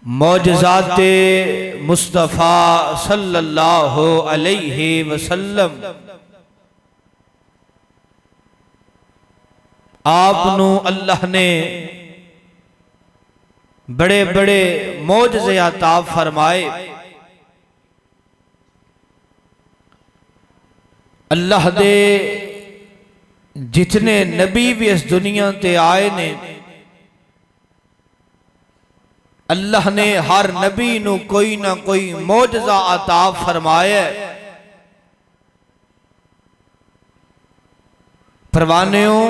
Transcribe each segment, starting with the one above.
मौजज़ाते मुस्तफ़ा सल्लल्लाहु अलैहि वसल्लम आपनू अल्लाह ने बड़े बड़े मौजज़े अता फरमाए। अल्लाह दे जितने नबी भी इस दुनिया ते आए ने, अल्लाह ने हर नबी नू कोई ना कोई मौजज़ा अता फरमाया। परवानियों,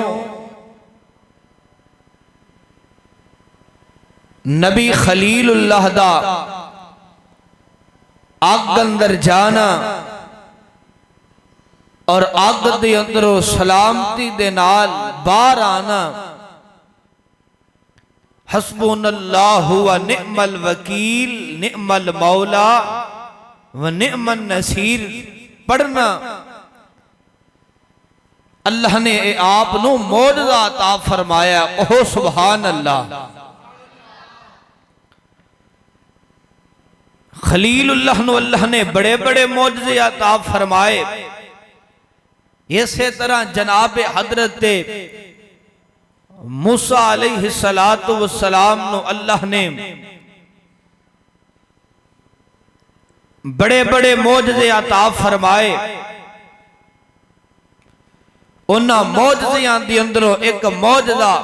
नबी खलीलुल्लाह दा अग अंदर जाना और अग दे अंदरों सलामती दे नाल बाहर आना, हस्बुनल्लाहु व निअमल वकील निअमल मौला व निअमन नसीर पढ़ना, अल्लाह ने आप नू मौजज़ा अता फरमाया। ओह सुभान अल्लाह। खलीलुल्लाह नू अल्लाह ने बड़े बड़े मौजज़े अता फरमाए। इसे तरह जनाबे हजरत मूसा अलैहिस्सलातु वस्सलाम नू अल्लाह ने बड़े बड़े मौजज़े अता फरमाए। उन्हां मौजज़ियां दे अंदरों एक मौजज़ा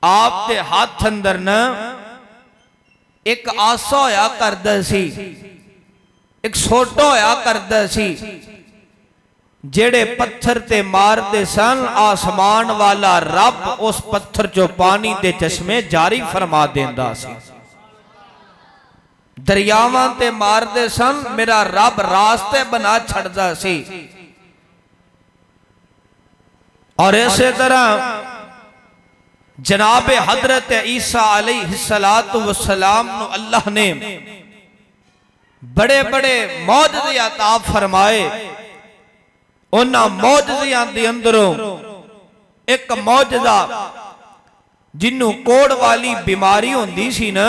आप दे हाथ अंदर न एक आसा होया करदा सी, एक सोटा होया करदा सी, जेड़े पत्थर ते मारदे सन आसमान वाला रब उस पत्थर चो पानी दे चश्मे जारी फरमा देंदा सी। दरियावां ते मारदे सन, मेरा रब रास्ते बना छड़दा सी। और इसे तरह जनाबे हजरत ईसा अलैहिस्सलातु वस्सलाम नू अल्लाह ने बड़े बड़े मौजज़े अता फरमाए। उन्हां मौजज़ियां दे अंदरों एक मौजज़ा जिन्नू कोड़ वाली बीमारी होंदी सी ना,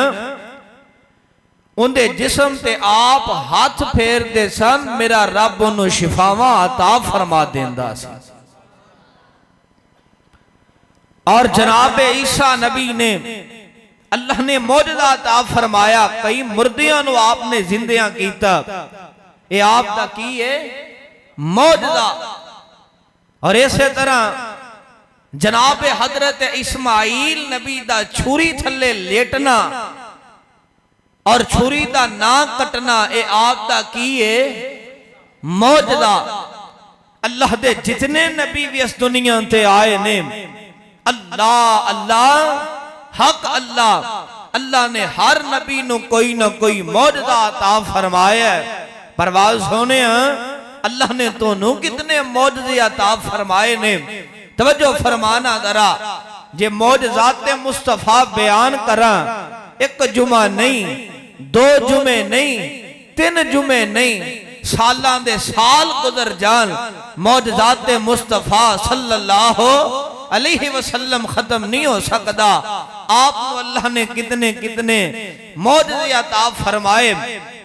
उनके जिस्म ते आप हाथ फेरदे सन, मेरा रब उन्नू शिफावां अता फरमा देंदा सी। और जनाबे ईसा नबी ने अल्लाह ने मौजज़ा अता फरमाया। कई मुर्दियां नू आपने जिंदियां कीता, ये आप दा की है मौजज़ा। और इसे तरह जनाबे हजरत इस्माइल नबी दा छुरी थल्ले लेटना और छुरी दा ना कटना, ये आप दा की है मौजज़ा। अल्लाह दे जितने नबी भी इस दुनिया ते आए ने, अल्लाह अल्लाह हक अल्लाह, अल्लाह ने हर नबी नू कोई ना कोई मौजज़ा अता फरमाया। परवाज़ होने अल्लाह ने तोनू कितने मौजज़े अता फरमाए ने, तवज्जो फरमाना जरा। जे मौजज़ाते मुस्तफ़ा बयान करा, एक जुमा नहीं, दो जुमे नहीं, तीन जुमे नहीं, सालां दे साल गुजर जान, मौजज़ाते मुस्तफ़ा सल्लल्लाहु अलैहि वसल्लम खत्म नहीं हो सकता। आपको अल्लाह ने कितने कितने मौजज़े अता फरमाए।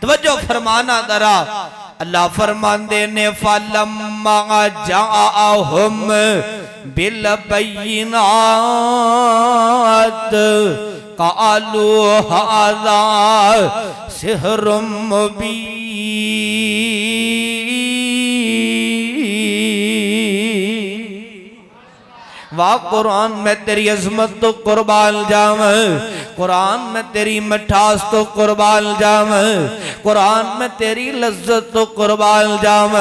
तवज्जो फरमाना जरा। अल्लाह फरमांदे ने फलम्मा जाअहुम बिल बैयिनात क़ालू हाज़ा सिहरुम मुबीन। वाह कुरान में तेरी अजमत तो कुर्बान जाव, कुरान में तेरी मिठास तो कुर्बान जाव, कुरान में तेरी लज्जत तो कुर्बान जाव।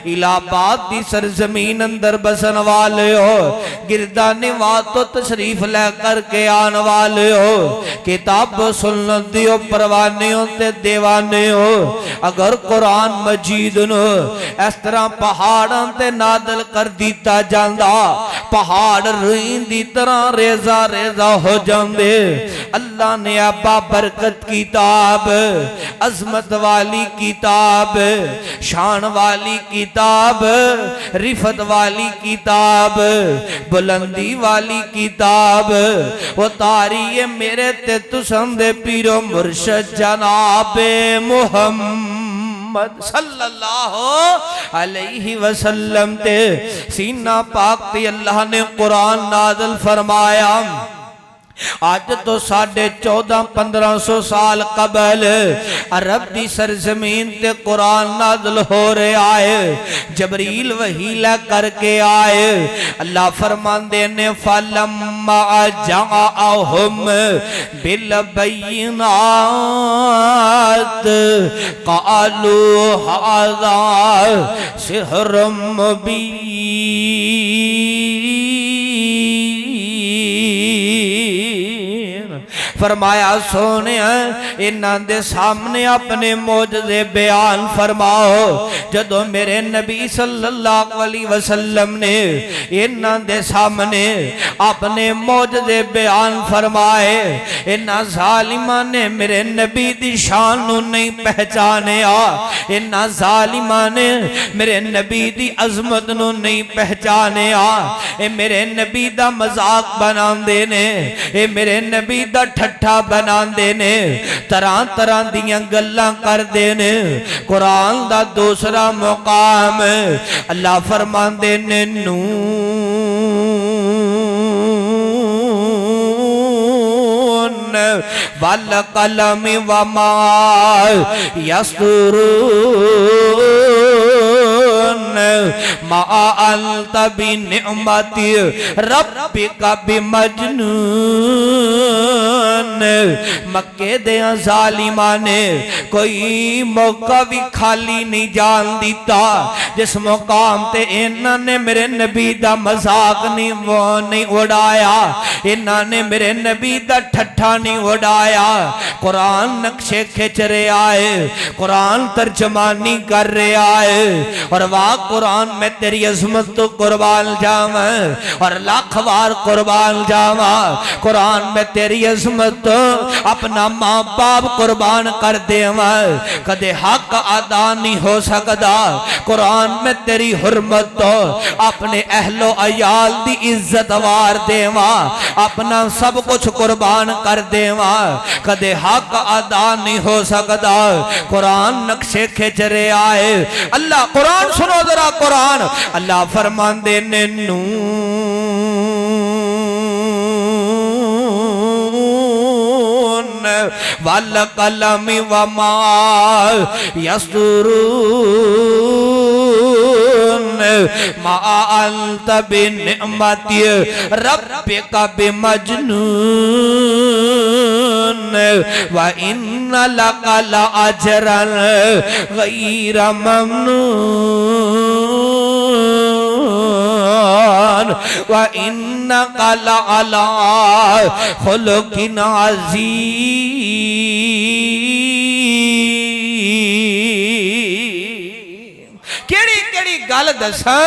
इलाहाबाद दी सरजमीन अंदर बसन वाले हो, गिरदानी वात तो तशरीफ लेकर के आने वाले हो, किताब सुन्नत दियो परवाने हो ते दीवाने हो। अगर कुरान मजीद नो इस तरह पहाड़ों ते नादल कर दिता जांदा, पहाड़ हाड़ रुई दी तरह रेजा रेजा हो जाते। अल्लाह ने अब्बा बरकत किताब, अजमत वाली किताब, शान वाली किताब, रिफत वाली किताब, बुलंदी वाली किताब उतारी है मेरे ते तुसां दे पीरो मुर्शद जनाबे मुहम्मद सल्लल्लाहु अलैहि वसल्लम ते सीना पाक ते अल्लाह ने कुरान नाज़िल फरमाया। आज तो 1450-1500 साल कबल अरब की सरजमीन ते कुरान नाज़िल हो रहा है। जबरील वहीला करके आए। अल्लाह फरमाते ने फलम्मा जाअहुम बिल बैयिनात क़ालू हाज़ा सिहरुम मुबीन। फरमाया सोने इन्हां दे सामने अपने मौजज़े बयान फरमाओ। जदों मेरे नबी सल्लल्लाहु अलैहि वसल्लम ने इन्हां दे सामने अपने मौजज़े बयान फरमाए, इन्हां ज़ालिमां ने मेरे नबी दी शान नूं नहीं पहचानिया, इन्हां ज़ालिमां ने मेरे नबी दी अज़मत नूं नहीं पहचानिया। ए मेरे नबी दा मजाक बनांदे ने, ए मेरे नबी दा ठट्ठा बनांदे ने, तरह तरह दियां गल्लां करदे ने। कुरान दा दूसरा मुकाम अल्लाह फरमांदे ने नून वल कलम वमा यस्तुरून मा अंत बिनिअमति रब्बिका बिमजनून। मक्के दे ज़ालिमां ने कोई मौका भी खाली नहीं जान दिता जिस मुकाम ते इन्हां ने मेरे नबी दा मजाक नहीं उड़ाया, इन्हां ने मेरे नबी दा ठट्ठा नहीं उड़ाया। कुरान नक्शे खिंच रहा है, कुरान तर्जमानी कर रहा है। और वाह कुरान में तेरी अज़मत तो कुर्बान जावा और लाख बार कुर्बान जावा। कुरान में तेरी अज़मत तो अपना माँ बाप कुर्बान कर देवा, कदे हक अदा नहीं हो सकता। कुरान में तेरी हुर्मत तो अपने अहलो अयाल दी इज्जत वार देवा, अपना सब कुछ कुर्बान कर देवा, कदे हक अदा नहीं हो सकता। कुरान नक्शे खिंच रहा है। अल्लाह कुरान सुनो जरा कुरान। अल्लाह फरमांदे ने नून वल कलम वमा यस्तुरून मा अंत बिनिअमति रब्बिका बिमजनून व इन्ना लका लअजरन गैर ममनून व इन्नका लअला खुलुकिन अज़ीम। केड़ी केड़ी गल दसा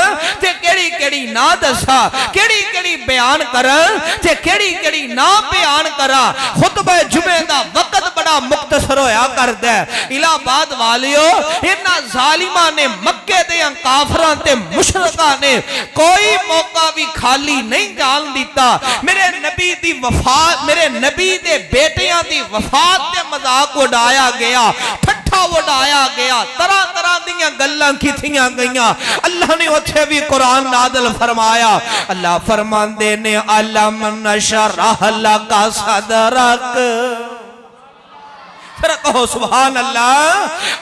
ते केड़ी केड़ी ना दसा, केड़ी केड़ी बयान करा ते केड़ी केड़ी ना बयान करा। खुतबा जुमे दा वक्त बड़ा मुख्तसर होया करदा है। इलाहाबाद वालियो इन्हां ज़ालिमां ने मक्के दे काफरां ते मुशरिकां ने कोई मौका भी खाली नहीं जान दिता। मेरे नबी दी वफात, मेरे नबी दे बेटियां दी वफात ते मजाक उड़ाया गया, ठट्ठा उड़ाया गया, तरह तरह दियां गल्लां कीतियां गईयां। अल्लाह ने उत्थे भी कुरान नाज़िल फरमाया। अल्लाह फरमांदे ने अलम नशरह लका सदरक। फिर कहो सुभान अल्लाह।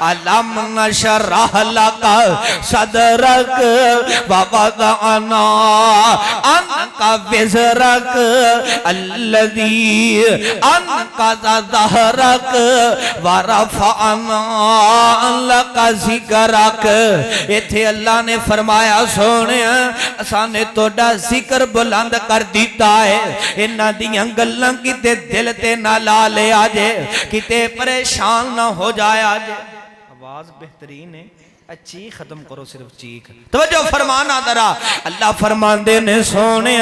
अलम नशरह लका सदरक व वदअना अन्का विज़रक अल्लज़ी अन्का ज़हरक व रफ़अना लका ज़िक्रक। इत्थे अल्लाह ने फरमाया सोने असाने तोड़ा जिक्र बुलंद कर दिता है। इन्हां दियां गल्लां किते दिल ते ना ला ले आजे, किते परेशान ना हो जाया जे। आवाज बेहतरीन है। चीख खत्म करो, सिर्फ चीख। तवज्जो फरमाना दरा, अल्लाह फरमांदे ने सोने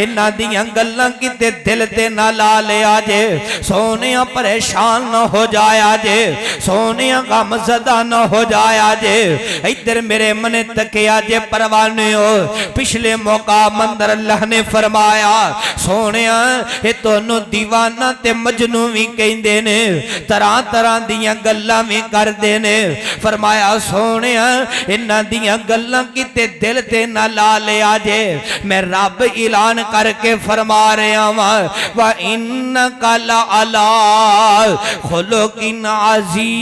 इन्हां दियां गल्लां किते दिल ते ना ला लिया जे, सोने परेशान न हो जाया जे, सोने गम ज़दा न हो जाया जे। इधर मेरे मने तकिया जे परवाने हो, पिछले मौका मंदर अल्लाह ने फरमाया सोने ये तोनू दीवाना ते मजनू भी कहंदे ने, तरह तरह दियां गल्लां भी करदे ने। फरमाया सोने इन्हां दियां गल्लां किते दिल ते ना ला लिया जे, मैं रब ऐलान करके फरमा रहा वां व इन्नका ला अला खुलुकिन अज़ीम।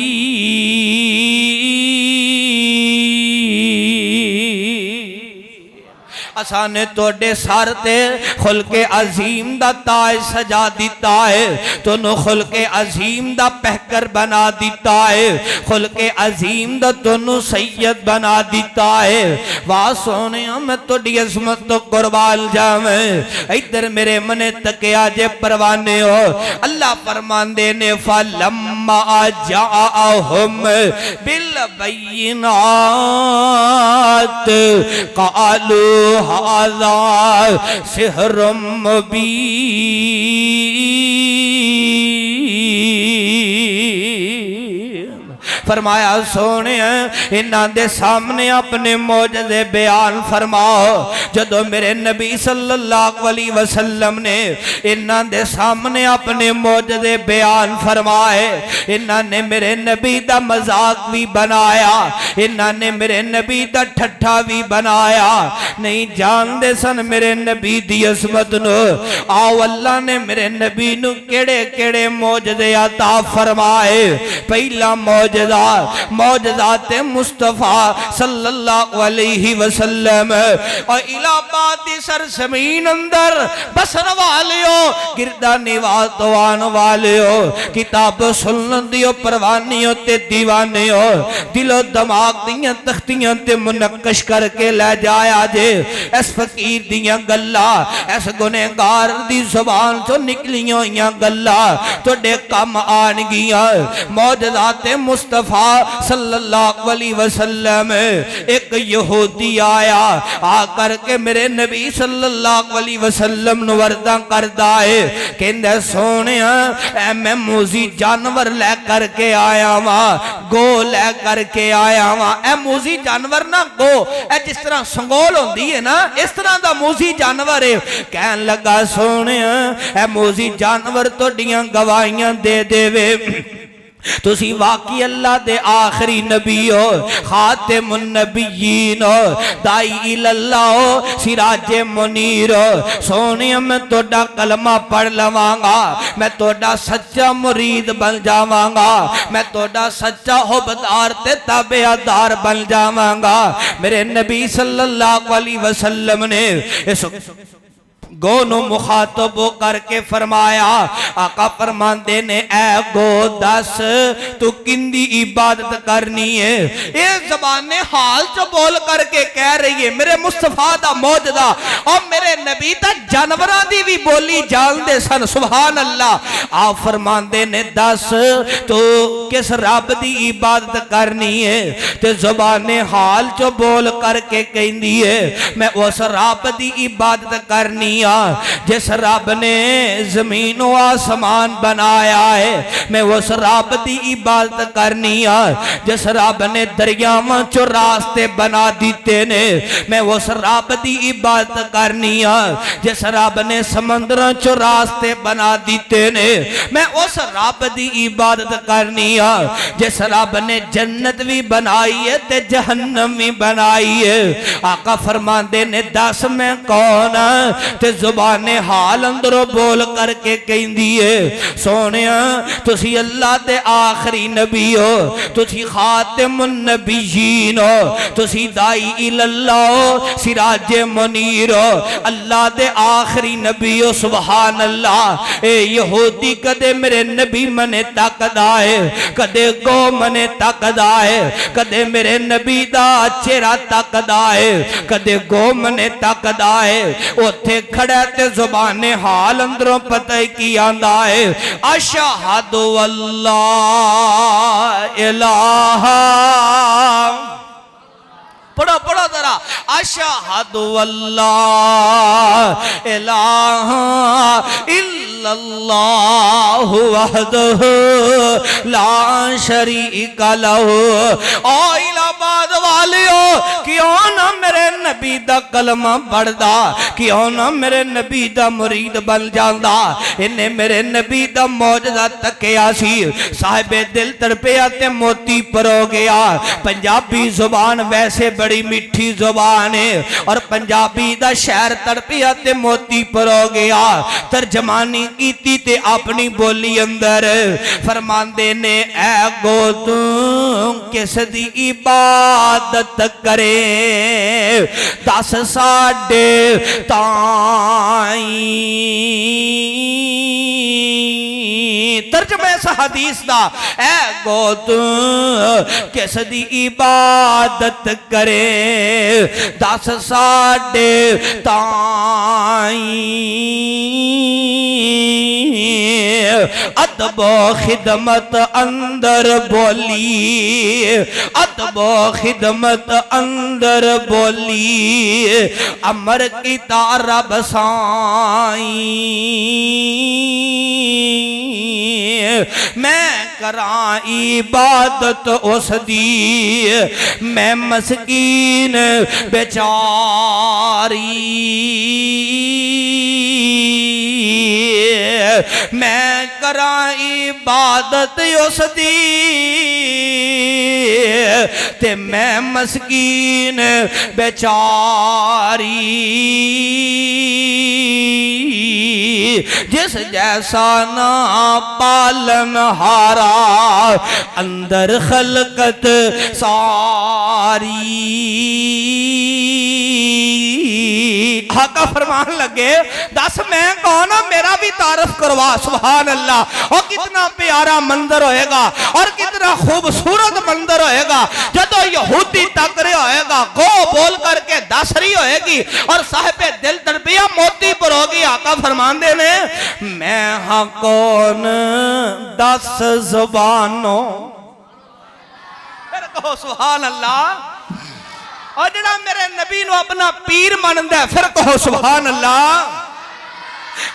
असाने तोड़े सर ते खुलके अजीम दा ताज सजा दिता है, तोनू खुलके अजीम दा पहकर बना दिता है, खुलके अजीम दा तोनू सैयद बना दिता है। वाह सोने मैं तोड़ी अजमत तो कुर्बान जावे। इधर मेरे मने तकिया जे परवाने हो, अल्लाह फरमांदे ने फलम्मा जाअहुम बिल बैयिनात क़ालू हाज़ा सिहरुम मुबीन। फरमाया सोने इन्हां दे सामने अपने मौजज़े बयान फरमाओ। जदों मेरे नबी सल्लल्लाहु अलैहि वसल्लम ने इन्हां दे सामने अपने मौजज़े बयान फरमाए, इन्हां ने मेरे नबी दा मजाक भी बनाया, इन्हां ने मेरे नबी दा ठट्ठा भी बनाया। नहीं जानते सन मेरे नबी दी अज़मत नू। आओ अल्लाह ने मेरे नबी नू केड़े केड़े मौजज़े अता फरमाए। पहला मौजज़ा मौजज़ात मुस्तफ़ा सल्लल्लाहु अलैहि वसल्लम और इलाहाबाद दी सरजमीन अंदर बसन वालियो, गिरदा निवास आने वालियो, किताब सुनन दियो परवानियों ते दीवानियो, दिलो दिमाग दियां तख्तियां ते मुनक्कश करके ले जाया जे। इस फकीर दियां गल्लां, इस गुनहगार दी ज़ुबान चो निकलियां होइयां गल्लां तुहाडे कम आणगियां। मौजज़ात मुस्तफ़ा सल्लल्लाहु अलैहि वसल्लम, एक यहूदी आया आकर के मेरे नबी सल्लल्लाहु अलैहि वसल्लम नु वर्दा करदा है, कहंदा सोने मैं मूजी जानवर ले करके आया वां, गो ले करके आया वां। ए मूजी जानवर ना गो, ए जिस तरह संगोल होंदी है ना, इस तरह दा मूजी जानवर है। कहन लगा सोने ए मूजी जानवर तोड़ियां गवाहियां दे देवे, तुसी वाकई अल्लाह दे आखिरी नबी हो, खातिमुन नबिय्यीन हो, दाई इल्लल्लाह हो, सिराजे मुनीर हो। सोने मैं तोड़ा कलमा पढ़ लवांगा, मैं तोड़ा सच्चा मुरीद बन जावांगा, मैं तोड़ा सच्चा हुबदार ते ताबेदार बन जावांगा। मेरे नबी सल्लल्लाहु अलैहि वसल्लम ने इस गो नो मुखातब करके फरमाया, आका फरमांदे ने ऐ गो दस तू किंदी इबादत करनी है। ये ज़बाने हाल चो बोल करके कह रही है मेरे मुस्तफा दा मौजदा और मेरे नबी दा जानवरां दी भी बोली जानदे सन। सुभान अल्लाह। आप फरमांदे ने दस तू किस रब दी इबादत करनी है, ते ज़बाने हाल चो बोल करके कहंदी है मैं उस रब दी इबादत करनी जिस रब ने जमीन व आसमान बनाया है। मैं उस रब की इबादत करनी आ जिस रब ने दरियावां चो रास्ते बना दिते ने। मैं उस रब की इबादत करनी आ जिस रब ने समंदरों चो रास्ते बना दिते ने। मैं उस रब की इबादत करनी आ जिस रब ने जन्नत भी बनाई है ते जहन्नम भी बनाई है। आका फरमांदे ने दस मैं कौन ते ज़ुबाने हाल अंदरों बोल करके कहंदी है सोने तुसी अल्लाह दे आखिरी नबी हो, तुसी खातिमुन नबिय्यीन हो, तुसी दाई इल्लल्लाह हो, सिराजे मुनीर हो, अल्लाह दे आखिरी नबी हो। सुभान अल्लाह। ए यहूदी कदे मेरे नबी मने तकदा है, कदे गो मने तकदा है, कदे मेरे नबी दा चेहरा तकदा है, कदे गो मने तकदा है। उथे खड़ा ते ज़ुबाने हाल अंदरों पता ही की आंदा है अशहदु अल्ला इलाहा पढ़ो पढ़ो जरा। अशहदु अल्ला इलाहा इल्लल्लाहु वहदहु ला शरीका लहू। ओ इलाहाबाद वालियो, क्यों ना मेरे नबी दा कलमा पढ़दा, क्यों ना मेरे नबी दा मुरीद बन जांदा। इन्हें मेरे नबी दा मौजदा तकिया सी, साहिबे दिल तड़पिया ते मोती परो गया। पंजाबी जुबान वैसे बड़ी मीठी जुबान है, और पंजाबी दा शहर तड़पिया ते मोती परो गया। तर्जमानी कीती ते अपनी बोली अंदर फरमांदे ने, ऐ गो तू किस दी इबादत करे, दस साडे ताई। तर्जमा इस हदीस दा, ऐ गो तू किस दी इबादत करे, दस साडे ताई। अदबो खिदमत अंदर बोली, अदबो खिदमत अंदर बोली, अमर की तारब साई। मैं करा इबादत उस दी, मैं मस्कीन बेचारी। मैं करा इबादत उस दी, ते मैं मस्कीन बेचारी। जिस जैसा ना पालन हारा, अंदर खलकत सारी। आका फरमान लगे, दस मैं कौन, मेरा भी तारफ करवा। सुभान अल्लाह। और कितना प्यारा मंजर होएगा, और कितना खूबसूरत मंजर होएगा जदों यहूदी तक रहा होएगा, गो बोल करके दस रही होएगी, और साहिबे दिल तड़पिया मोती पर होगी। आका फरमांदे ने, मैं हाँ कौन, दस जुबानों। फिर कहो सुभान अल्लाह। और जड़ा मेरे नबी नु अपना पीर मानदा, फिर कहो सुभान अल्लाह।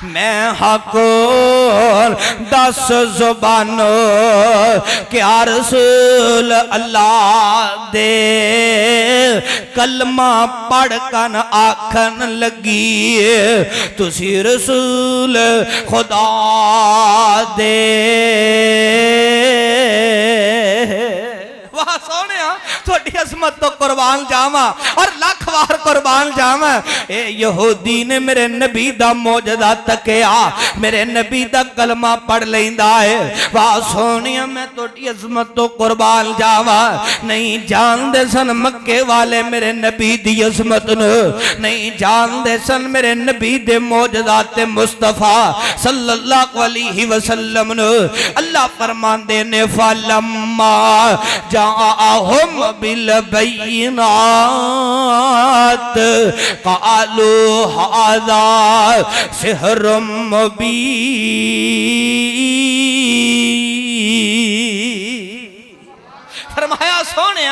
मैं हकोर दस जुबानों क्या रसूल अल्लाह दे, कलमा पढ़ कन आखन लगी, तुसी रसूल खुदा दे। वाह सोने, थोड़ी असमत तो कुर्बान जावा, और लख वार कुर्बान जावा। ए यहूदी ने मेरे नबी दा मौजदा तकिया, मेरे नबी दा कलमा पढ़ लेंदा है। वाह सोनिया, मैं थोड़ी असमत तो कुर्बान जावा। नहीं जानते सन मक्के वाले मेरे नबी दी असमत नु, नहीं जानते सन मेरे नबी दे मौजदा ते मुस्तफा सल्लल्लाहु अलैहि वसल्लम नु। अल्लाह फरमांदे ने, फलम्मा जाअहुम बिल बैनात क़ालू हाज़ा सिहरुम मुबीन। फरमाया सोने,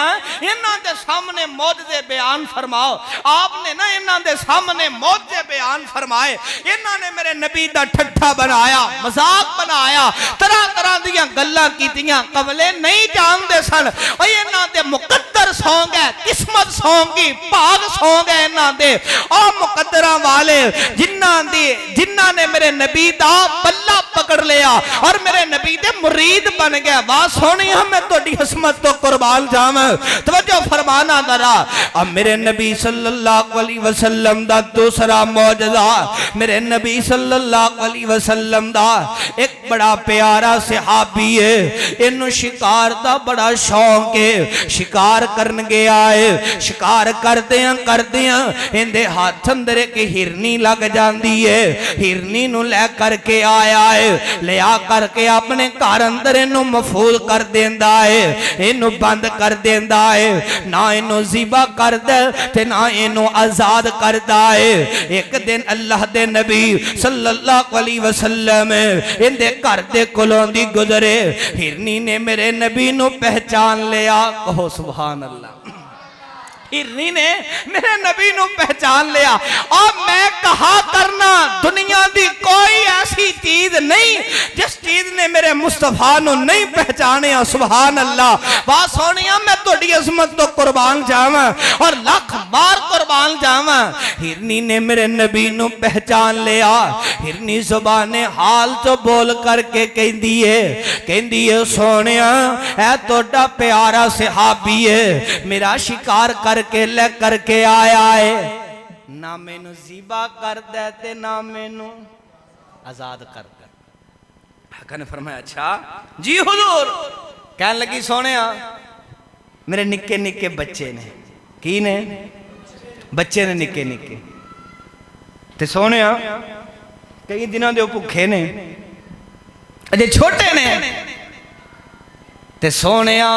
इन्हां दे सामने मौजज़े बयान फरमाओ। आपने ना इन्हां दे सामने मौजज़े बयान फरमाए। इन्हां ने मेरे नबी दा ठट्ठा बनाया, मजाक बनाया, तरह तरह दियां गल्लां कीतियां। कमले नहीं जानते सन ओए इन्हां दे मुकद्दर सौंग है, किस्मत सौंगी, भाग सौंग है इन्हां दे। ओ मुकद्दरां वाले जिन्हां ने मेरे नबी दा पल्ला पकड़ लिया और मेरे नबी दे मुरीद बन गया। वाह सोनिया, मैं तोड़ी हसमत तो कुर्बान जावां। तवज्जो फरमाना जरा। अब मेरे नबी सल्लल्लाहु अलैहि वसल्लम दा दूसरा मौजज़ा, मेरे नबी सल्लल्लाहु अलैहि वसल्लम दा एक बड़ा प्यारा सहाबी है, इन्हू शिकार दा बड़ा शौक है, शिकार करन गया है। शिकार करदियां इंदे हाथ अंदर एक हिरनी लग जाती है। हिरनी नू लै करके आया है, लिया करके अपने घर अंदर इनू महफूज कर देंदा है, इनू बंद कर देंदा है। ना इनू ज़िबा कर दे ते ना इनू आजाद करदा है। एक दिन अल्लाह दे नबी सल्लल्लाहु अलैहि वसल्लम इंदे घर दे कोलों दी गुजरे। हिरनी ने मेरे नबी नू पहचान लिया। कहो सुभान अल्लाह। हिरनी ने मेरे नबी नू पहचान लिया। और मैं कहा करना दुनिया दी कोई ऐसी चीज नहीं जिस चीज ने मेरे मुस्तफा नू नहीं पहचानिया। सुभान अल्लाह। वाह सोनिया मैं तुहाडी अज़मत तो कुर्बान जावां और लख बार कुर्बान जावां। हिरनी ने मेरे नबी नू पहचान लिया। हिरनी ज़ुबाने हाल तो बोल करके कहंदी है सोनिया ऐ तोड़ा प्यारा सहाबी है, मेरा शिकार करके ले करके आया है, ना मैनू ज़िबा कर दे ते ना मैनू आजाद कर दे। आका ने फरमाया अच्छा जी हुजूर। कहने लगी सोनिया मेरे निक्के निक्के बच्चे ने, की ने बच्चे ने निक्के निक्के, ते सोनिया कई दिनों दे भुखे ने, अजे छोटे ने, ते सोनिया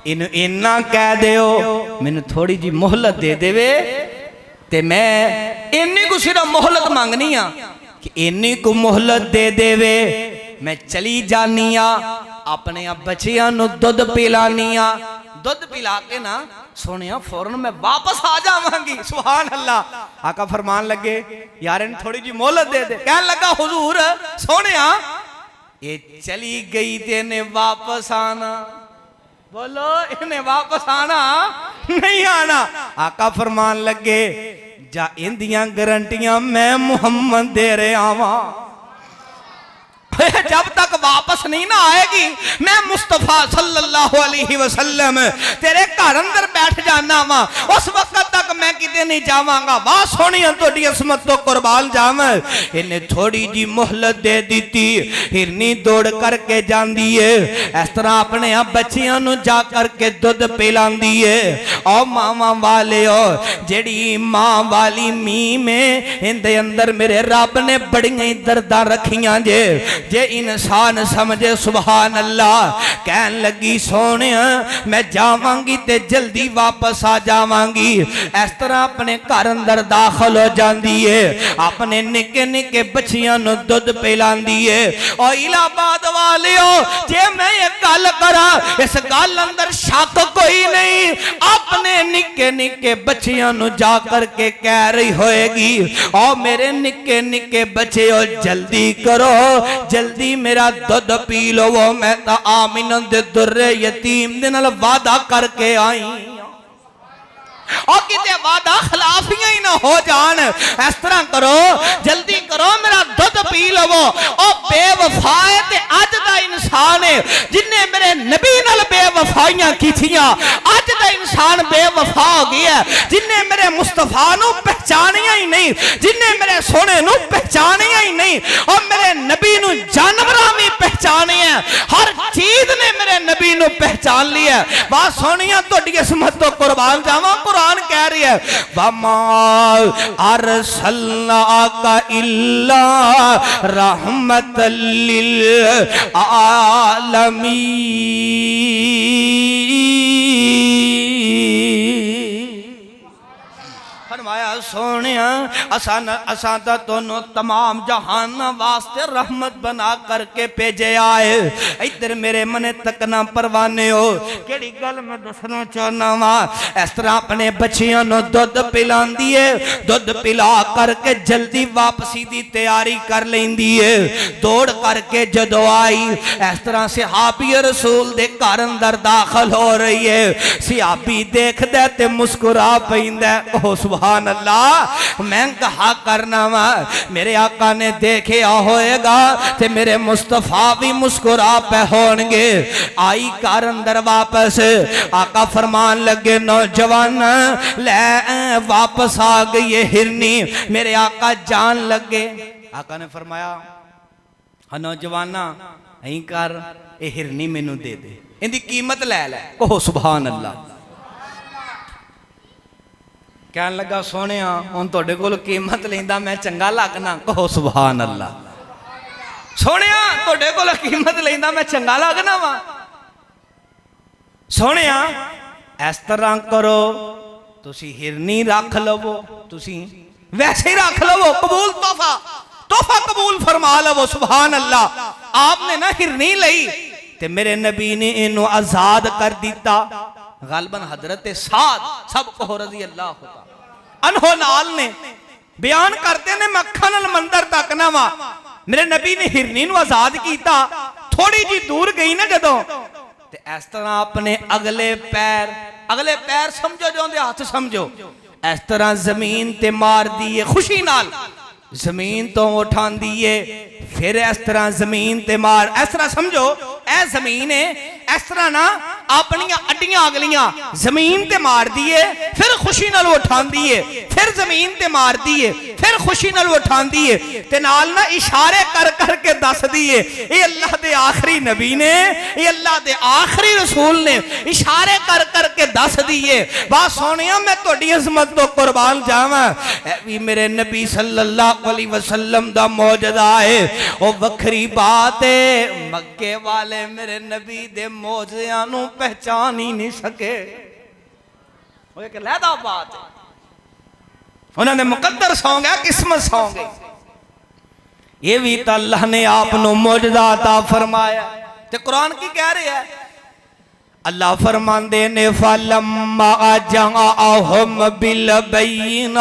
इन इन्ना कह दियो मैनू थोड़ी जी मोहलत दे देवे ते मैं इन्नी को सिर्फ मोहलत मांगनी आ कि इन्नी को मोहलत दे देवे मैं चली जानी आ अपने बच्चियां नू दुध पिलानी आ। दुध पिला के ना सोनिया फौरन मैं वापस आ जावांगी। सुभान अल्लाह। आका फरमान लगे यार इन थोड़ी जी मोहलत दे दे। कहने लगा हुजूर सोनिया ये चली गई तेने वापस आना। बोलो इन्हें वापस आना नहीं आना। आका फरमान लगे जा इंदियां गारंटियां मैं मुहम्मद दे रहा आवा, जब तक वापस नहीं ना आएगी मैं मुस्तफा सल्लल्लाहु अलैहि वसल्लम तेरे घर अंदर बैठ जाना वा, उस वक्त तक मैं किते नहीं जावांगा। वाह सोनिया तोड़ी असमत तो कुर्बान जावां। इन्हें थोड़ी जी मोहलत दे दी। हिरनी दौड़ करके जाती है, इस तरह अपने बच्चियां नू जा करके दुध पिलांदी है। और मावा वाले हो जेड़ी मां वाली मीम है इंदे अंदर मेरे रब ने बड़ियां दर्दां रखियां जे इंसान समझे। सुभान अल्लाह। कहन लगी सोने मैं जावांगी ते जल्दी वापस आ जावांगी। इस तरह अपने घर अंदर दाखिल हो जाती है, अपने निके निके बच्चियां नू दुध पिलांदी है। और इलाहाबाद वाले हो जे मैं एक गल करा इस गल अंदर शक कोई नहीं, अपने निके निके बच्चियां नू जा करके कह रही होएगी और मेरे निके निके बच्चे हो जल्दी करो जल्दी मेरा दुध पी लो। मैं तो आमिना दे दुर्रे यतीम दे नाल वादा करके आई और किते वादा खिलाफियां ही ना हो जान। इस तरह करो जल्दी करो मेरा दुध पी लवो। और बेवफाए ते अज दा इंसान है जिन्ने मेरे नबी नाल बेवफाइयां कीतियां, अज दा इंसान बेवफा हो गया जिन्ने मेरे मुस्तफा नू पहचानिया ही नहीं, जिन्ने मेरे सोने नू पहचानिया ही नहीं और मेरे नबी नू जानवरां भी पहचानिया, हर चीज ने मेरे नबी नू पहचान लिया। बात सोनिया तोड़ी असमत तो कुर्बान जावां। कुरान कह रही है वमा अरसलनाका इल्ला रहमतल लिल आलमीन। फरमाया सोने असा दोनों तमाम जहान वास्ते रहमत बना करके भेजे आए। इधर मेरे मने तक ना परवाने हो केड़ी गल मैं दसना चाहना वा। इस तरह अपने बच्चियां नू दुध पिलांदी है, दुध पिला करके जल्दी वापसी की तैयारी कर लेंदी है। दौड़ करके जदों आई इस तरह सहाबी रसूल दे घर अंदर दाखिल हो रही है। सहाबी देखदा ते मुस्कुरा पैंदा। ओ सुभान अल्लाह। मैं कहा करना वा मेरे आका ने देखा होएगा ते मेरे मुस्तफा भी मुस्कुरा पे होंगे। आई घर अंदर वापस आका फरमान लगे नौजवान ले वापस आ गई है हिरनी। मेरे आका जान लगे। आका ने फरमाया हाँ नौजवाना अं कर ए हिरनी मैनू दे दे, इनकी कीमत लै लै। कहो सुभान अल्लाह। कहन लगा सोने हुण तुहाडे कोल कीमत लैंदा मैं चंगा लगना। कहो सुभान अल्लाह। सोने तुहाडे कोल कीमत लैंदा मैं चंगा लगना वा। सोने इस तरह करो तुसी हिरनी रख लवो, तुसी वैसे ही रख लवो, कबूल तोहफा तोहफा कबूल फरमा लवो। सुभान अल्लाह। आपने ना हिरनी लई ते मेरे नबी ने इनू आजाद कर दिता। गालबन हजरत साद सब कहो रजी अल्लाह अनहो नाल ने बयान करते ने मैं अखां नाल मंदिर तक ना वा मेरे नबी ने हिरनी नूं आजाद कीता थोड़ी जी दूर गई ना जदों ते इस तरह अपने अगले पैर समझो जो हाथ समझो इस तरह जमीन ते मार दिए खुशी नाल जमीन तो उठा दिए फिर इस तरह जमीन ते मार इस तरह समझो ए जमीन है इस तरह ना अपनी अड्डियां अगलियां जमीन ते मार दिए फिर खुशी नाल उठा दिए फिर जमीन ते मार दिए फिर खुशी नाल उठा दिए ते नाल ना इशारे कर कर के दस दिए ये अल्लाह दे आखिरी नबी ने ये अल्लाह दे आखिरी रसूल ने इशारे कर कर के दस दिए बात सोनिया मैं तुहाडी अज़मत तो कुर्बान जावां भी मेरे नबी सल्लल्लाहु अलैहि वसल्लम दा मौजज़ा है ओ वखरी बात है मक्के वाले मेरे नबी दे मौजज़ियां नूं पहचान ही नहीं सके वो एक लहदा बात है उन्होंने मुकद्दर सॉन्ग है किस्मत सॉन्ग है ये भी तो अल्लाह ने आप नो मौजज़ा अता फरमाया ते कुरान की कह रहे है अल्लाह फरमांदे ने फलम्मा जाअहुम बिल बैनात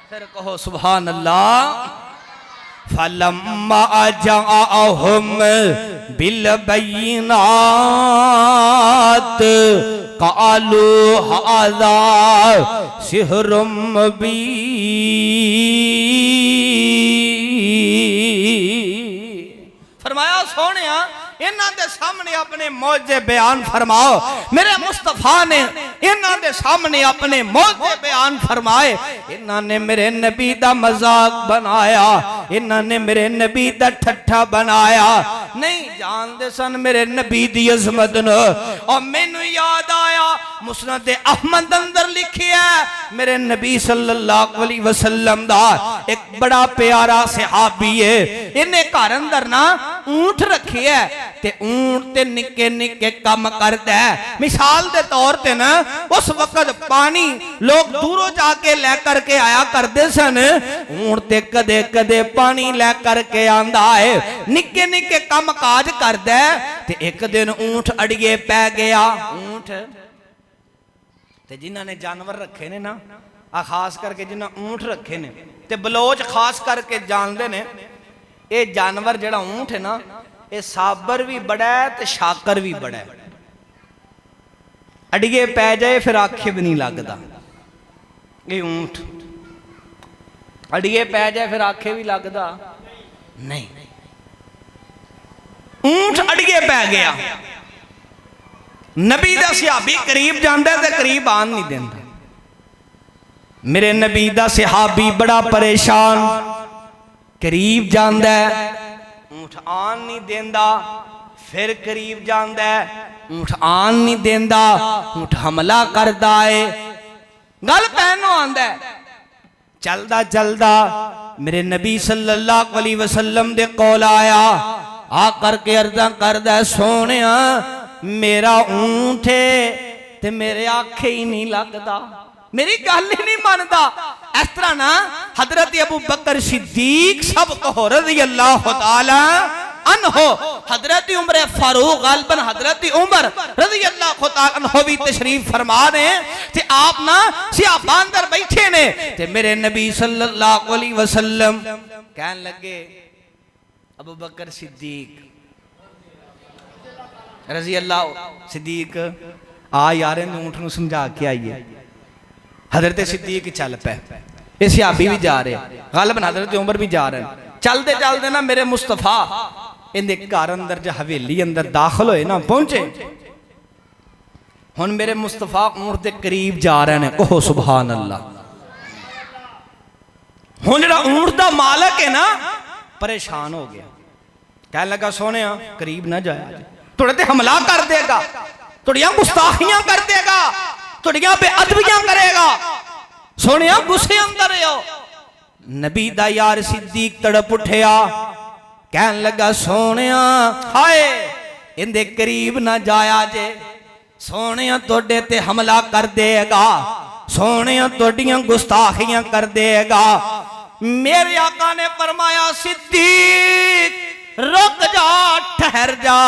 फिर कहो सुभान अल्लाह फलम्मा जाअहुम बिल बैनात क़ालू हाज़ा सिहरुम मुबीन फरमाया सोनिया इन्हां दे सामने अपने मौजे बयान फरमाओ मेरे मुस्तफा ने इन्हां दे सामने अपने मौजे बयान फरमाए इन्हां ने मेरे नबी दा मजाक बनाया इन्हां ने मेरे नबी दा ठट्ठा बनाया नहीं जानदे सन मेरे नबी दी अज़मत न और मैनू याद आया मुस्नद अहमद अंदर लिखिया मेरे नबी सल्लल्लाहु अलैहि वसल्लम दा एक बड़ा प्यारा सहाबी है इन्हें घर अंदर ना ऊंट रखे है ते ऊंट ते निके निके काम करता है मिसाल दे तौर ते ना उस वक्त पानी लोग दूरों जाके लेकर के आया करते सन ऊंट ते कदे कदे पानी लेकर के आंदा है निके निके काम काज करदा है ते एक दिन ऊंट अड़िए पै गया ऊंट ते जिन्हां ने जानवर रखे ने ना आ खास करके जिन्हां ऊंट रखे ने ते बलोच खास करके जानते ने ये जानवर जड़ा ऊंट है ना ये साबर भी बड़ा है तो शाकर भी बड़ा है अड़िए पै जाए फिर आखे भी नहीं लगता ये ऊंट अड़िए पै जाए फिर आखे भी लगता नहीं ऊंट अड़िए पै गया नबी दा सहाबी करीब जांदा ते करीब आन नहीं देंदा मेरे नबी दा सहाबी बड़ा परेशान करीब जांदा ऊंट आन नहीं देंदा फिर करीब जांदा ऊंट आन नहीं देंदा ऊंट हमला करदा है गल पैनों आंदा चलदा चलदा मेरे नबी सल्लल्लाहु अलैहि वसल्लम दे कोल आया आ करके अर्ज़ा करदा सोनिया मेरा ऊंट है ते मेरे आखे ही नहीं लगदा मेरी गल ही नहीं मानता इस तरह ना हजरत अबू बकर सिद्दीक सब कहो रज़ी अल्लाह तआला अन्हो हजरत उमर फारूक गालबन हजरत उमर रज़ी अल्लाह तआला अन्हो भी तशरीफ फरमा ने ते आप ना सहाबा अंदर बैठे ने ते मेरे नबी सल्लल्लाहु अलैहि वसल्लम कहन लगे अबू बकर सिद्दीक रज़ी अल्लाह सिद्दीक आ यार ऊंट नूं समझा के आइए हजरत सिद्दीक चल पे ये सहाबी भी जा रहे गालबन हजरत उमर भी जा रहे चलते चलते ना मेरे मुस्तफा इनके घर अंदर जो हवेली अंदर दाखिल होए ना पहुंचे हुण मेरे मुस्तफा ऊंट के करीब जा रहे हैं ओहो सुभान अल्लाह हुण जिहड़ा ऊंट दा मालक है ना परेशान हो गया कह लगा सोने करीब ना जाया तुहाडे ते हमला कर देगा तुहाडियां गुस्ताखियां कर देगा तुहाडियां बेअदबियां करेगा सोने गुस्से अंदर हो नबी दा यार सिद्दीक तड़प उठया कहन लगा सोने हाय इंदे करीब ना जाया जे सोने तुहाडे ते हमला कर देगा सोने तुहाडियां गुस्ताखियां कर देगा मेरे आका ने फरमाया सिद्दीक रुक जा ठहर जा,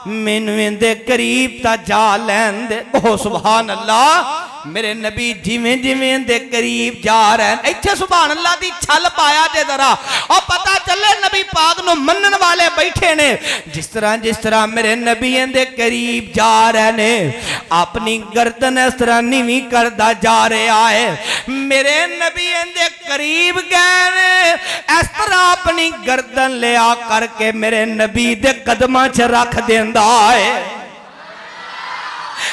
मैनू इहदे करीब ता जा लैन दे। ओ सुभान अल्लाह, मेरे नबी जिमें जिमें दे करीब जा रहे हैं, इत्थे सुभान अल्लाह दी छल पाया जे जरा, और पता चले नबी पाक नु मनन वाले बैठे ने। जिस तरह मेरे नबी दे करीब जा रहे ने, अपनी गर्दन इस तरह नीवी करदा जा रहा है। मेरे नबी दे करीब गए ने, इस तरह अपनी गर्दन लिया करके मेरे नबी दे कदमां च रख देंदा है,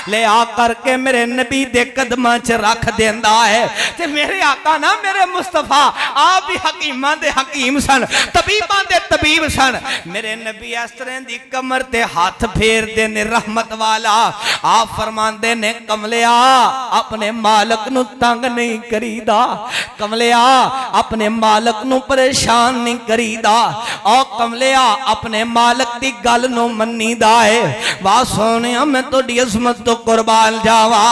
ले आ करके मेरे नबी दे कदमां च रख देंदा है। ते मेरे आका ना, मेरे मुस्तफा आप भी हकीमां दे हकीम सन, तबीबां दे तबीब सन। मेरे नबी इस तरह दी कमर ते हाथ फेरदे ने रहमत वाला। आप फरमांदे ने, कमलिया अपने मालक नु तंग नहीं करीदा, कमलिया अपने मालक नु परेशान नहीं करीदा, और कमलिया अपने मालक दी गल नु मन्नीदा है। वाह सोनिया, मैं तोड़ी अज़मत तो कुर्बान जावा।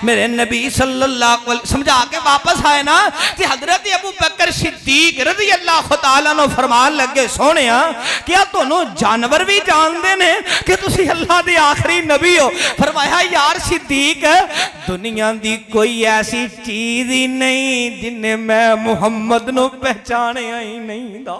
मेरे नबी सल्लल्लाहु अलैहि समझा के वापस आए ना, कि हजरत अबू बकर सिद्दीक रज़ी अल्लाह तआला नो फरमान लगे, सोनिया क्या दोनों जानवर भी जानते ने कि तुसी अल्लाह दे आखिरी नबी हो? फरमाया, यार सिद्दीक, दुनिया दी कोई ऐसी चीज ही नहीं जिन्हें मैं मुहम्मद नो पहचानिया ही नहीं दा।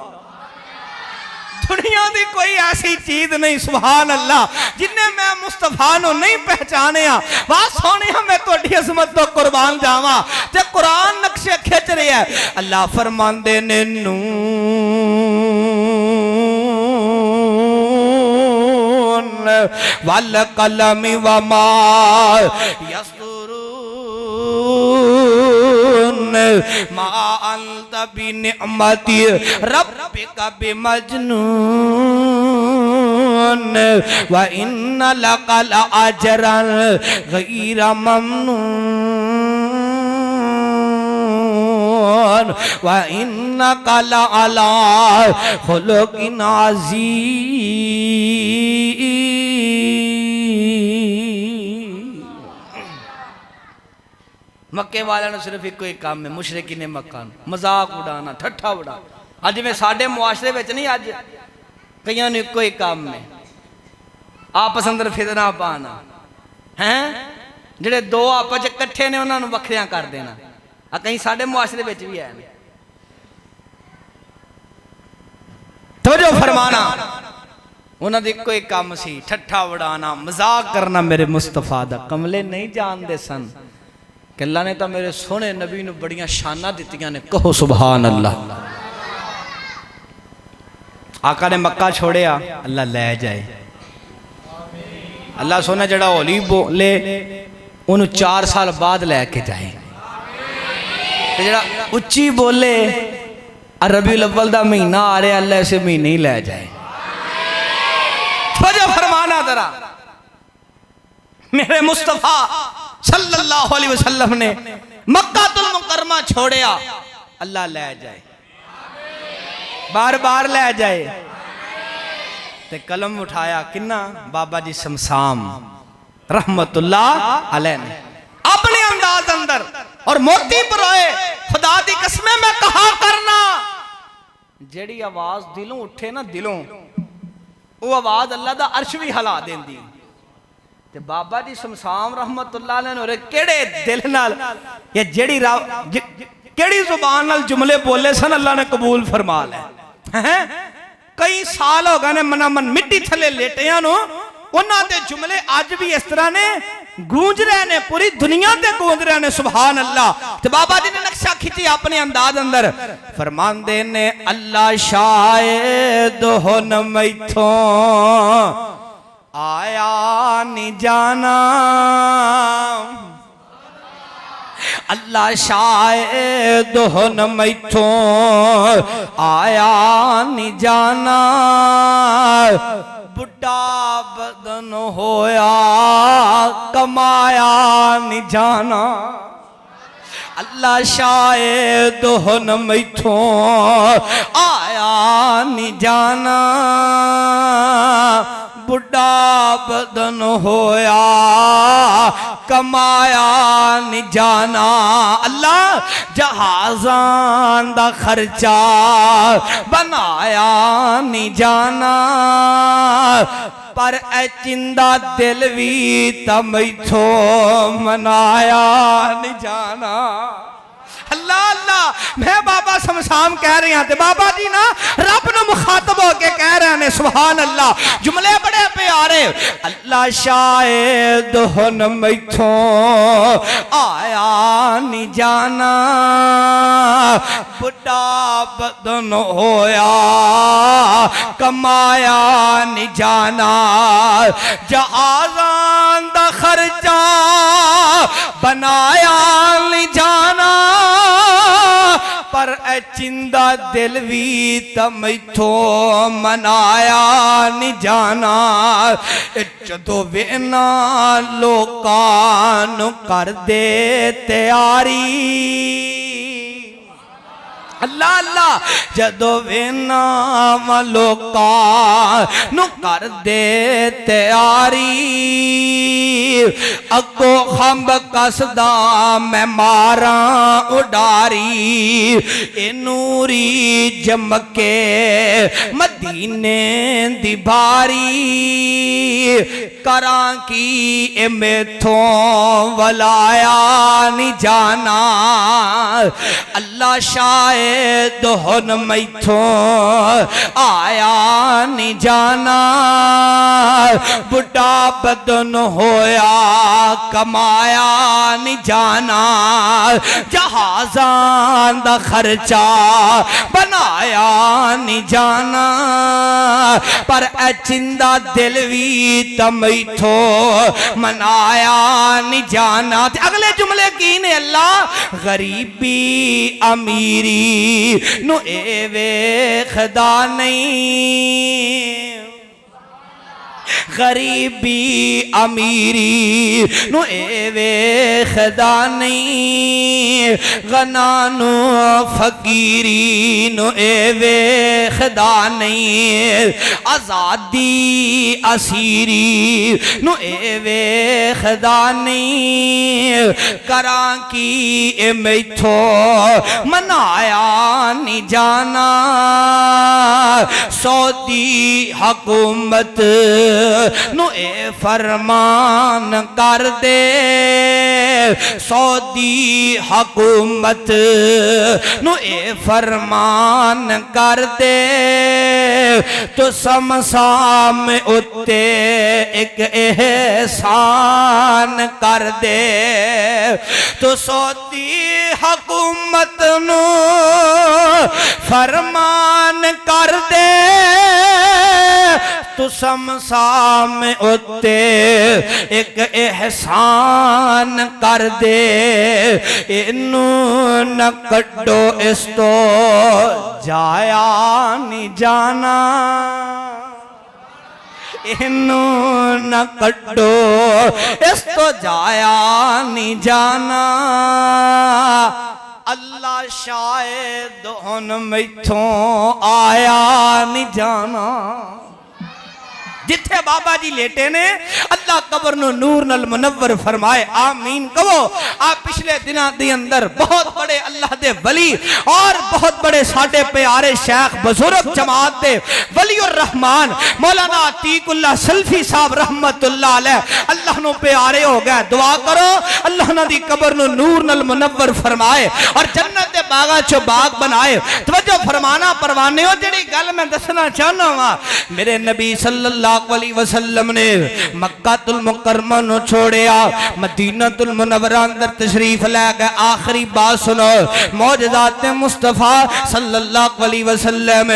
दुनिया की कोई ऐसी चीज नहीं सुभान अल्लाह जिन्हें मैं मुस्तफा नु नहीं पहचानिया। वाह सोने, मैं तुहाडी अज़मत तो कुर्बान जावा। ते कुरान नक्शे खिंच रहा है। अल्लाह फरमांदे ने, नून वल कलम वमा मा अंत बिनिअमति रब्बिका बिमजनून व इन्न लका लअजरन गैर ममनून व इन्नका लअला खुलुकिन अज़ीम। मक्के वाले ने सिर्फ एक ही काम है, मुशरिकीन मक्का मजाक उड़ाना, ठट्ठा उड़ा। अज में साडे मुआशरे में नहीं, अज कई एको ही काम में आपस अंदर फितना पाना है। जेडे दो आपस इकट्ठे ने उन्होंने वखरिया कर देना। कहीं साडे मुआशरे में भी है। तो जो फरमाना उन्होंने एको ही काम सी, ठट्ठा उड़ाना, मजाक करना। मेरे मुस्तफा दा कमले नहीं जानते सन कि अल्लाह ने तो मेरे सोहने नबी नूं बड़ियां शाना दित्तियां ने। कहो सुभान अल्लाह। आका ने मक्का छोड़िया, अल्लाह ले जाए। अल्लाह सोना जड़ा होली बोले उन्होंने 4 साल बाद लैके जाए, जड़ा उच्ची बोले रबीउल अव्वल दा महीना आ रहा, अल्लाह इसे महीने ही ले जाए। फरमाना जरा, मेरे मुस्तफा सल्लल्लाहु अलैहि वसल्लम ने मक्कातुल मुकर्रमा छोड़िया, अल्लाह ले जाए, बार बार ले जाए। ते कलम उठाया किन्ना? बाबा जी शमशाम रहमतुल्लाह अलैह ने अपने अंदाज अंदर, और मोती परोए खुदा दी कसमें मैं कहा करना, जेड़ी आवाज दिलों उठे ना, दिलों वो आवाज अल्लाह दा अर्श भी हिला देंदी। ते बाबा जी शमशाम रहमतुल्लाह अलैह केड़े दिल नाल या जेड़ी केड़ी जुबान नाल जुमले बोले सन, अल्लाह ने कबूल फरमा ले। कई साल हो गए ने मना मन मिट्टी थले लेटिया नु, उन्हां दे जुमले अज भी इस तरह ने गूंज रहे ने, पूरी दुनिया ते गूंज रहे ने सुभान अल्लाह। ते बाबा जी ने नक्शा खिंची अपने अंदाज अंदर, फरमांदे ने, अल्लाह शायद हो न मैथों आया नहीं जाना, अल्लाह शायद हो न मैथों आया नहीं जाना, बुढ़ा बदन होया कमाया नहीं जाना, अल्लाह शायद हो न मैथों आया नहीं जाना, बुढ़ा बदन होया कमाया नहीं जाना, अल्लाह जहाज़ां दा खर्चा बनाया नहीं जाना, पर ए चिंदा दिल भी तमैथो मनाया नहीं जाना। अल्लाह अल्लाह, मैं बाबा शमशाम कह रही हाँ, बाबा जी ना रब न मुखातब होके कह रहे हैं सुभान अल्लाह, जुमले बड़े प्यारे। अल्लाह शायद हुन मैथों आया नहीं जाना, बुढ़ा बदन होया कमाया नहीं जाना, जहाज़ां दा खर्चा बनाया नहीं जाना, पर ए चिंदा दिल भी तमैथों मनाया नहीं जाना। जदों वेना लोकां नूं कर दे तैयारी, अल्लाह अल्लाह, जदों वेना लोकां नूं कर दे तैयारी, अगो खंब कसदा मैं मारा उडारी, ए नूरी जमके मदीने दी बारी, करां की ए मेथों वलाया नहीं जाना। अल्लाह शायद हुन मैथों आया नहीं जाना, बुढ़ा बदन होया कमाया नहीं जाना, जहाज़ां दा खर्चा बनाया नहीं जाना, पर ए चिंदा दिल भी तमैथों मनाया नहीं जाना। अगले जुमले की ने अल्लाह गरीबी अमीरी नु ए वेखदा नहीं, गरीबी अमीरी नु ए वेखदा नहीं, गनानु फकीरी नु ए वेखदा नहीं, आजादी असीरी नु ए वेखदा नहीं, करां की ए मैथों मनाया नहीं जाना, सऊदी हुकूमत नु ए फरमान कर दे, सऊदी हुकूमत नु ए फरमान कर दे, तो समसाम उत्ते एक एहसान कर दे, तो सऊदी हुकूमत नु फरमान कर दे, तो समसाम उत्ते एक एहसान कर दे, इनू न कड्डो इस तो जाया नहीं जाना, इनू न कड्डो इस तो जाया नहीं जाना। अल्लाह शायद हुन मैथों आया नहीं जाना। जिथे बाबा जी लेटे ने अल्लाह कबर नो नूर नल मुनव्वर फरमाए, आमीन कहो। आप पिछले दिनों के अंदर बहुत बड़े अल्लाह दे वली और बहुत बड़े साडे प्यारे शेख बुजुर्ग जमात दे वली उर रहमान मौलाना अतीकुल्लाह सल्फी साहब रहमतुल्लाह अलैह अल्लाह नो प्यारे हो गए। दुआ करो अल्लाह ना दी कबर नो नूर नल मुनव्वर फरमाए और जन्नत दे बागा चो बाग बनाए। तवज्जो फरमाना परवाने हो, जेड़ी गल मैं दसना चाहना वा, मेरे नबी सल्लल्लाहु अलैहि वसल्लम ने मक्कातुल मुकर्रमा नु छोड़िया, मदीनातुल मुनव्वरा अंदर तशरीफ ले गए। आखिरी बात सुनो, मौजज़ात मुस्तफा सल्लल्लाहु अलैहि वसल्लम,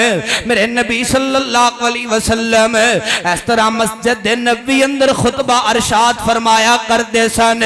मेरे नबी सल्लल्लाहु अलैहि वसल्लम इस तरह मस्जिद नबी अंदर खुतबा अरशाद फरमाया करते सन।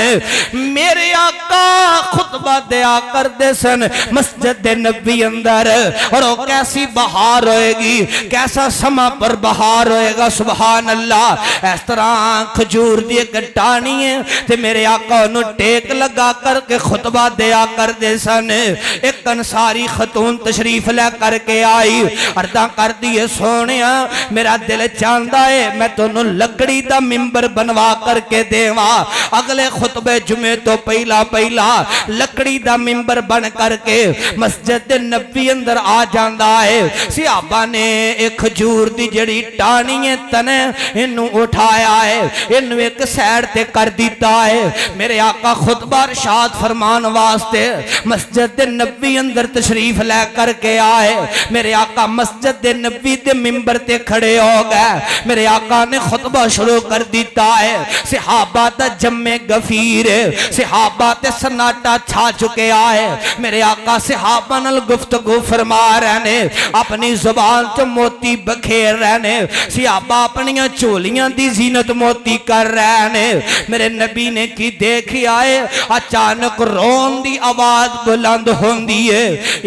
मेरे आका खुतबा दिया करते सन मस्जिद नबी अंदर, और वो कैसी बहार होएगी, कैसा समा पर बहार होएगा, सुभान अल्लाह। इस तरह खजूर दी एक टाणी है ते मेरे आका नु टेक लगा करके खुतबा दिया करते सन। एक अंसारी खतून तशरीफ ले करके आई, अर्दा कर दिए सोनिया मेरा दिल चाहता है मैं तेनू लकड़ी दा मिंबर बनवा करके देवा। अगले खुतबे जुमे तो पहला पहला लकड़ी दा मिंबर बन करके के मस्जिद नबी अंदर आ जाता है। सहाबा ने एक खजूर दी जड़ी टाणी है तने इनू उठाया है, इनू एक साइड ते कर दिता है। मेरे आका खुतबा इरशाद फरमान वास्ते मस्जिद नबी अंदर तशरीफ लै करके आए। मेरे आका मस्जिद नबी ते मिंबर ते खड़े हो गए। मेरे आका ने खुतबा शुरू कर दिता है। सहाबा दा जम्मे गफीर, सहाबा ते सन्नाटा छा चुके आए। मेरे आका सहाबा नाल गुफ्तगू फरमा रहे ने, अपनी जुबान च मोती बखेर रहे ने। सहाबा अपनियां झोलियां दी जीनत मोती कर रहे ने। मेरे नबी ने की देखिया है, अचानक रोन दी आवाज बुलंद होंदी है।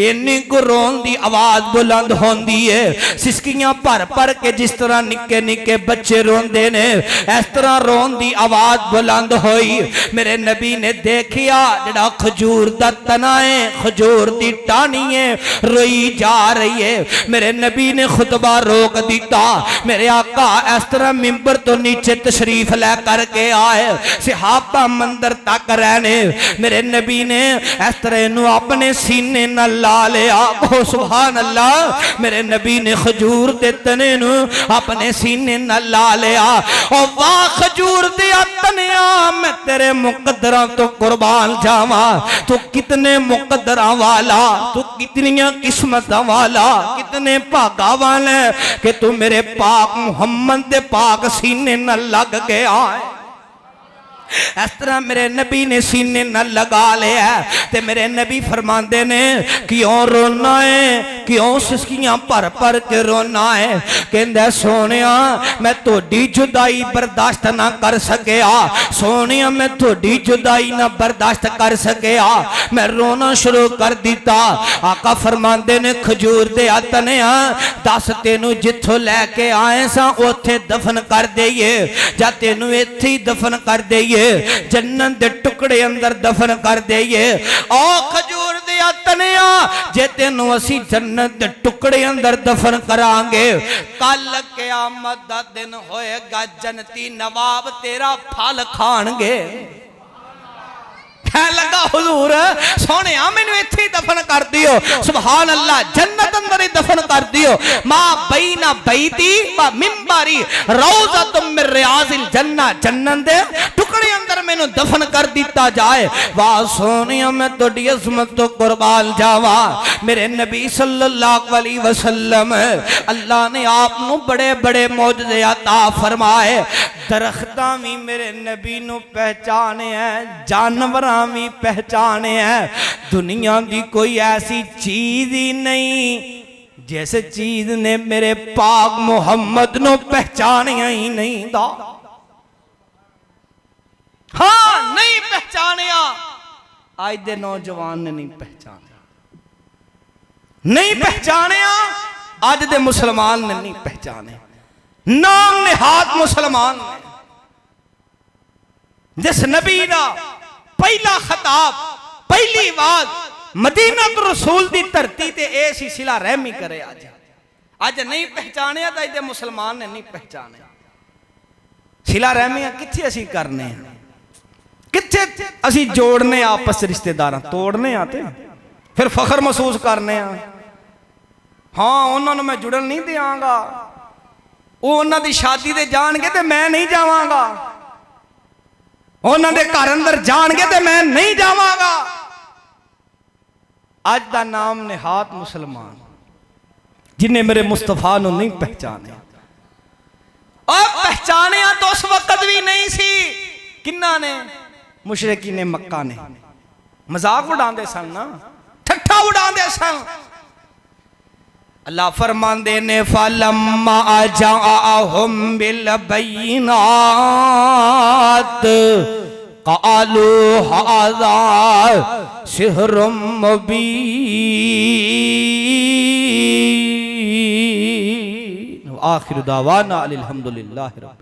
इन्नी को रोन दी आवाज बुलंद होंदी है, सिसकियां भर भर के जिस तरह निक्के निक्के बच्चे रोंदे ने इस तरह रोन दी आवाज बुलंद होई। मेरे नबी ने देखिया जड़ा खजूर दा तना है, खजूर दी टानी है, रोई जा रही है। मेरे नबी ने खुतबा रोक दिता। मेरे आका इस तरह मिंबर तो नीचे तशरीफ लै करके आए। सहाबा मंदिर तक रहने। मेरे नबी ने इस तरह इनू अपने सीने नाल ला लिया। ओ सुभान अल्लाह। मेरे नबी ने खजूर दे तने नू अपने सीने नाल ला लिया। ओ वाह खजूर दे तनिया, मैं तेरे मुकद्दरां तो कुर्बान जावा। तू कितने मुकद्दरां वाला, तू कितनियां किस्मतां वाला, कितने भागा वाले कि तू मेरे पाक मुहम्मद दे पाक सीने नाल लग गया है। इस तरह मेरे नबी ने सीने न लगा लिया। ते मेरे नबी फरमाते ने क्यों रोना है, क्यों सिसकियां भर भर के रोना है। कहंदा सोनिया मैं तोड़ी जुदाई बर्दाश्त ना कर सकिया, सोनिया मैं तोड़ी जुदाई ना बर्दाश्त कर सकिया, मैं रोना शुरू कर दिता। आका फरमाते ने खजूर दे तनिया दस तेनू जिथों लैके आए सा उथे दफन कर दईए, जा तेनू इत्थे ही दफन कर दईए, जन्नत दे टुकड़े अंदर दफन कर दईए। ओ खजूर दे तनिया जे तेनू असी जन्नत दे टुकड़े अंदर दफन करांगे, कल क़यामत दा दिन होएगा, जन्नती नवाब तेरा फल खाणगे। कह लगा हुजूर सोने मैनू इत्थे ही दफन कर दियो। सुभान अल्लाह, जन्नत अंदर ही दफन कर दियो। मां बैना बैती व मिंबरी रौज़तुम मिन रियाज़िल जन्नह, जन्नत दे टुकड़े अंदर मैनू दफन कर दिता जाए। वाह सोनिया मैं तोड़ी अज़मत तो कुर्बान जावा। मेरे नबी सल्लल्लाहु अलैहि वसल्लम अल्लाह ने आपनू बड़े बड़े मौजज़े अता फरमाए। दरख्तां भी मेरे नबी नू पहचाने है, जानवरां भी पहचाने है। दुनिया की कोई ऐसी चीज ही नहीं जिस चीज ने मेरे पाक मुहम्मद नो पहचानिया ही नहीं दा। हाँ नहीं पहचानिया, आज दे नौजवान ने नहीं पहचानिया, नहीं पहचानिया आज दे मुसलमान ने नहीं पहचाने। नाम निहात मुसलमान ने जिस नबी दा पहला खिताब पहली बात मदीना तो रसूल दी धरती ते ए सी सिला रहमी करे। अज नहीं पहचानिया तो अज मुसलमान ने नहीं पहचाने। सिला रहमियां किथे असी करने हैं, किथे असी जोड़ने आपस रिश्तेदार, तोड़ने आते फिर फखर महसूस करने। हाँ उन्होंने मैं जुड़न नहीं देंगा, वो उन्हों की शादी ते जाणगे ते मैं नहीं जावांगा, उन्होंने घर अंदर जाणगे ते मैं नहीं जावांगा। अज दा नाम निहात मुसलमान जिन्हें मेरे मुस्तफा नूं नहीं पहचाने। और पहचाने तो उस वक्त भी नहीं सी। किन्ना ने? मुशरिकी ने मक्का ने मजाक उड़ाते सन ना, ठट्ठा उड़ाते सन। अल्लाह फरमांदे ने फलम्मा जाअहुम बिल बैनात क़ालू हाज़ा सिहरुम मुबीन। आखिर दावाना अल्हम्दुलिल्लाह।